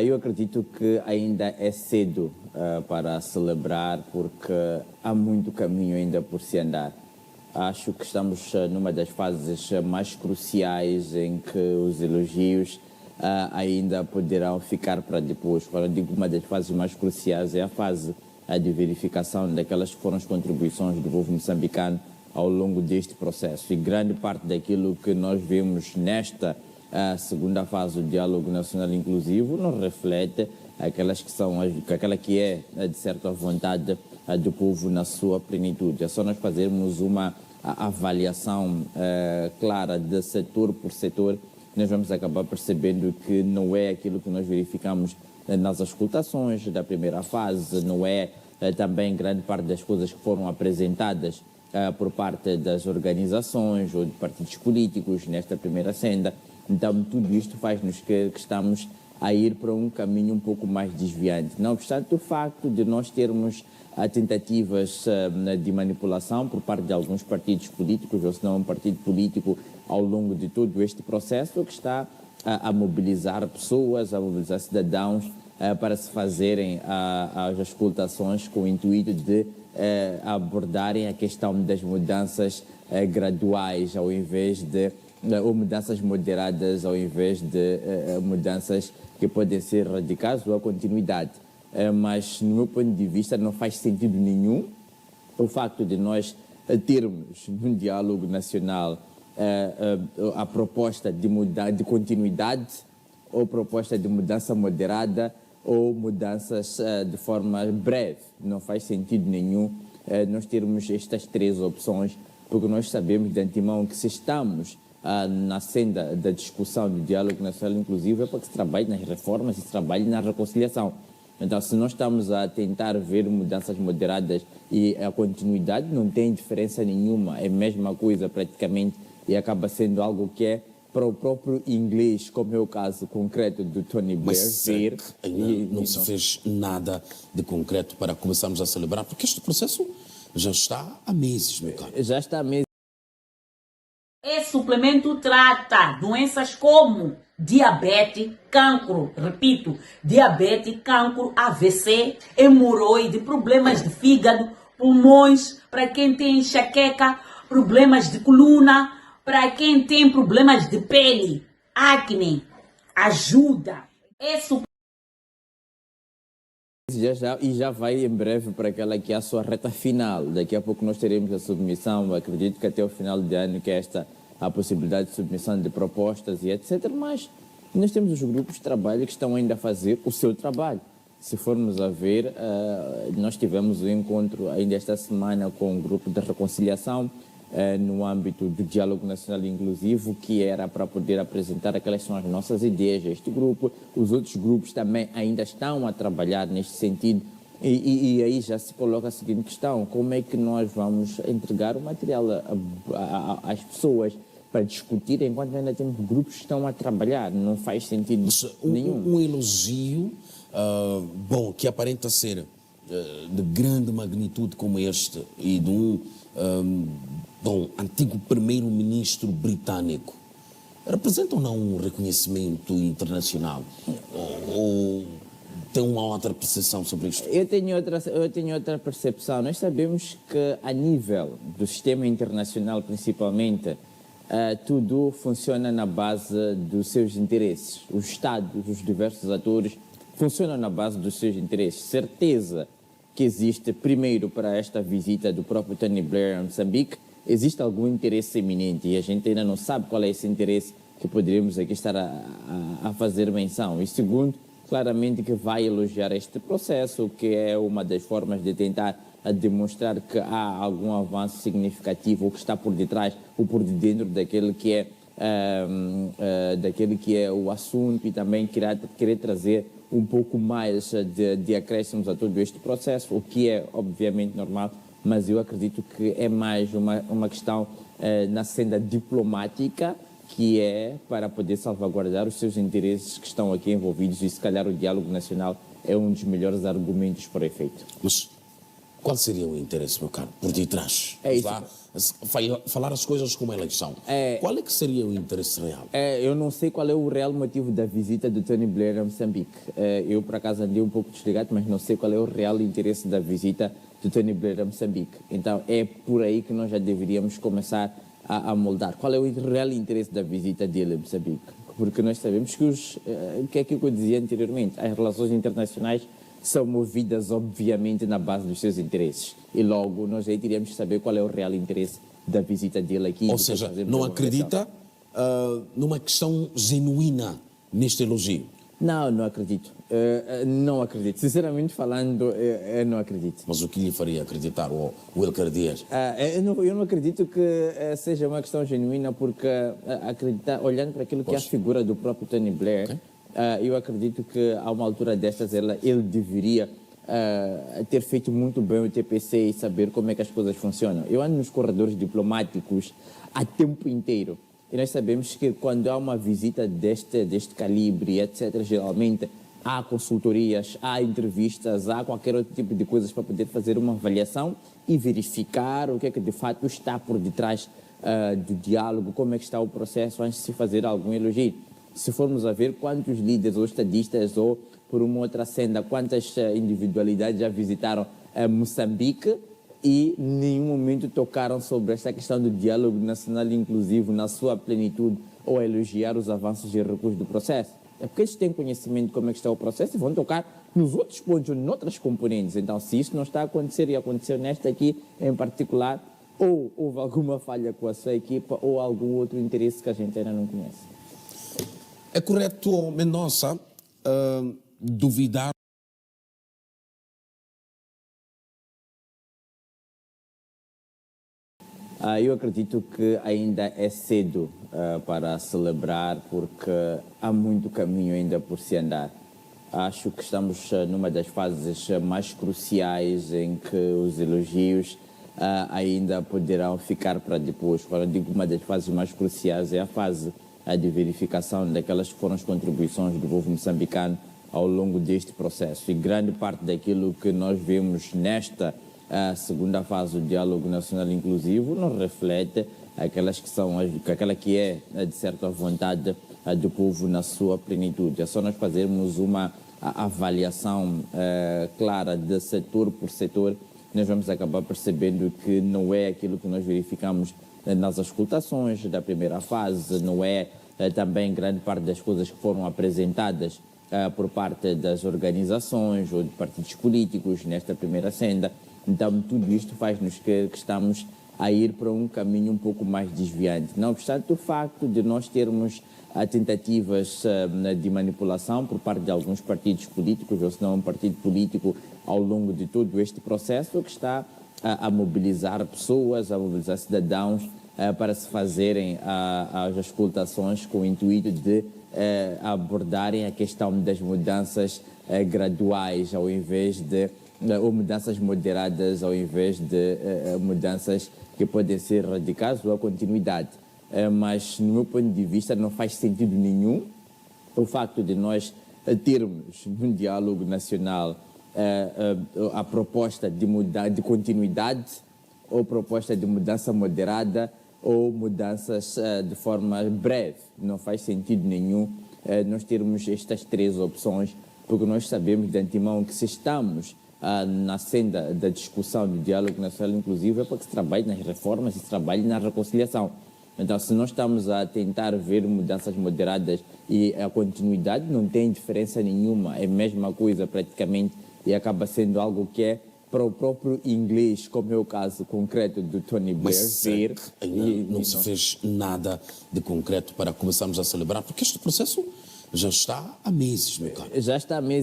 Eu acredito que ainda é cedo para celebrar, porque há muito caminho ainda por se andar. Acho que estamos numa das fases mais cruciais em que os elogios ainda poderão ficar para depois. Quando eu digo uma das fases mais cruciais, é a fase de verificação daquelas que foram as contribuições do povo moçambicano ao longo deste processo. E grande parte daquilo que nós vemos nesta segunda fase do diálogo nacional inclusivo não reflete aquela que é, de certa vontade, do povo na sua plenitude. É só nós fazermos uma avaliação clara de setor por setor, nós vamos acabar percebendo que não é aquilo que nós verificamos nas auscultações da primeira fase, não é também grande parte das coisas que foram apresentadas por parte das organizações ou de partidos políticos nesta primeira senda. Então, tudo isto faz-nos que estamos a ir para um caminho um pouco mais desviante. Não obstante o facto de nós termos tentativas de manipulação por parte de alguns partidos políticos, ou se não um partido político, ao longo de todo este processo, que está a mobilizar pessoas, a mobilizar cidadãos para se fazerem as auscultações com o intuito de abordarem a questão das mudanças graduais, ao invés de ou mudanças moderadas, ao invés de mudanças que podem ser radicais ou a continuidade. Mas, no meu ponto de vista, não faz sentido nenhum o facto de nós termos num diálogo nacional a proposta de continuidade ou proposta de mudança moderada ou mudanças de forma breve. Não faz sentido nenhum nós termos estas três opções, porque nós sabemos de antemão que se estamos na senda da discussão do diálogo nacional inclusivo é para que se trabalhe nas reformas e se trabalhe na reconciliação. Então, se nós estamos a tentar ver mudanças moderadas e a continuidade não tem diferença nenhuma, é a mesma coisa praticamente e acaba sendo algo que é para o próprio inglês, como é o caso concreto do Tony Blair. Mas ver ainda não se fez nada de concreto para começarmos a celebrar, porque este processo já está há meses, meu caro. Já está há meses. Esse suplemento trata doenças como diabetes, cancro, repito, diabetes, cancro, AVC, hemorroide, problemas de fígado, pulmões, para quem tem enxaqueca, problemas de coluna, para quem tem problemas de pele, acne, ajuda. Já vai em breve para aquela que é a sua reta final. Daqui a pouco nós teremos a submissão, acredito que até o final de ano que é a possibilidade de submissão de propostas e etc. Mas nós temos os grupos de trabalho que estão ainda a fazer o seu trabalho. Se formos a ver, nós tivemos um encontro ainda esta semana com o grupo de reconciliação no âmbito do Diálogo Nacional Inclusivo, que era para poder apresentar aquelas que são as nossas ideias. Este grupo, os outros grupos também ainda estão a trabalhar neste sentido. E aí já se coloca a seguinte questão: como é que nós vamos entregar o material às pessoas para discutir enquanto ainda temos grupos que estão a trabalhar? Não faz sentido nenhum. Um elogio, bom, que aparenta ser de grande magnitude como este e de um antigo primeiro-ministro britânico, representa ou não um reconhecimento internacional? Ou tem uma outra percepção sobre isto? Eu tenho outra percepção. Nós sabemos que a nível do sistema internacional, principalmente, tudo funciona na base dos seus interesses. Os Estados, os diversos atores, funcionam na base dos seus interesses. Certeza que existe, primeiro, para esta visita do próprio Tony Blair a Moçambique, existe algum interesse eminente e a gente ainda não sabe qual é esse interesse que poderíamos aqui estar a fazer menção. E segundo, claramente que vai elogiar este processo, que é uma das formas de tentar demonstrar que há algum avanço significativo, ou que está por detrás ou por dentro daquele que é o assunto, e também querer trazer um pouco mais de acréscimos a todo este processo, o que é obviamente normal, mas eu acredito que é mais uma questão na senda diplomática, que é para poder salvaguardar os seus interesses que estão aqui envolvidos, e se calhar o diálogo nacional é um dos melhores argumentos para o efeito. Mas Qual seria o interesse, meu caro, por detrás? É isso. Falar as coisas como elas são. Qual é que seria o interesse real? Eu não sei qual é o real motivo da visita do Tony Blair a Moçambique. Eu, por acaso, andei um pouco desligado, mas não sei qual é o real interesse da visita do Tony Blair a Moçambique. Então, é por aí que nós já deveríamos começar a moldar. Qual é o real interesse da visita dele a Moçambique? Porque nós sabemos que é aquilo que eu dizia anteriormente, as relações internacionais são movidas, obviamente, na base dos seus interesses. E logo, nós aí teríamos que saber qual é o real interesse da visita dele aqui. Ou seja, não acredita numa questão genuína neste elogio? Não acredito. Não acredito. Sinceramente falando, eu não acredito. Mas o que lhe faria acreditar, o Wilker Dias? Eu não acredito que seja uma questão genuína, porque acreditar, olhando para aquilo que é a figura do próprio Tony Blair, eu acredito que a uma altura destas ele deveria ter feito muito bem o TPC e saber como é que as coisas funcionam. Eu ando nos corredores diplomáticos há tempo inteiro. E nós sabemos que quando há uma visita deste calibre, etc., geralmente há consultorias, há entrevistas, há qualquer outro tipo de coisas para poder fazer uma avaliação e verificar o que é que de fato está por detrás do diálogo, como é que está o processo antes de se fazer algum elogio. Se formos a ver quantos líderes ou estadistas ou por uma outra senda, quantas individualidades já visitaram Moçambique, e em nenhum momento tocaram sobre esta questão do diálogo nacional inclusivo na sua plenitude ou elogiar os avanços e recursos do processo. É porque eles têm conhecimento de como é que está o processo e vão tocar nos outros pontos ou noutras componentes. Então, se isso não está a acontecer e aconteceu nesta aqui em particular, ou houve alguma falha com a sua equipa ou algum outro interesse que a gente ainda não conhece. É correto, Mendonça, duvidar? Eu acredito que ainda é cedo para celebrar, porque há muito caminho ainda por se andar. Acho que estamos numa das fases mais cruciais em que os elogios ainda poderão ficar para depois. Quando eu digo uma das fases mais cruciais, é a fase de verificação daquelas que foram as contribuições do povo moçambicano ao longo deste processo. E grande parte daquilo que nós vemos nesta segunda fase do diálogo nacional inclusivo não reflete aquela que é, de certa vontade, do povo na sua plenitude. É só nós fazermos uma avaliação clara de setor por setor, nós vamos acabar percebendo que não é aquilo que nós verificamos nas auscultações da primeira fase, não é também grande parte das coisas que foram apresentadas por parte das organizações ou de partidos políticos nesta primeira senda. Então, tudo isto faz-nos que estamos a ir para um caminho um pouco mais desviante. Não obstante o facto de nós termos tentativas de manipulação por parte de alguns partidos políticos, ou se não um partido político, ao longo de todo este processo, que está a mobilizar pessoas, a mobilizar cidadãos para se fazerem as auscultações com o intuito de abordarem a questão das mudanças graduais, ao invés de ou mudanças moderadas ao invés de mudanças que podem ser radicais ou a continuidade. Mas, no meu ponto de vista, não faz sentido nenhum o facto de nós termos num diálogo nacional a proposta de continuidade ou proposta de mudança moderada ou mudanças de forma breve. Não faz sentido nenhum nós termos estas três opções, porque nós sabemos de antemão que se estamos na senda da discussão do diálogo nacional inclusivo é para que se trabalhe nas reformas e se trabalhe na reconciliação. Então, se nós estamos a tentar ver mudanças moderadas e a continuidade não tem diferença nenhuma, é a mesma coisa praticamente e acaba sendo algo que é para o próprio inglês, como é o caso concreto do Tony Blair. Mas ver não se fez nada de concreto para começarmos a celebrar, porque este processo já está há meses, meu caro. Já está há meses.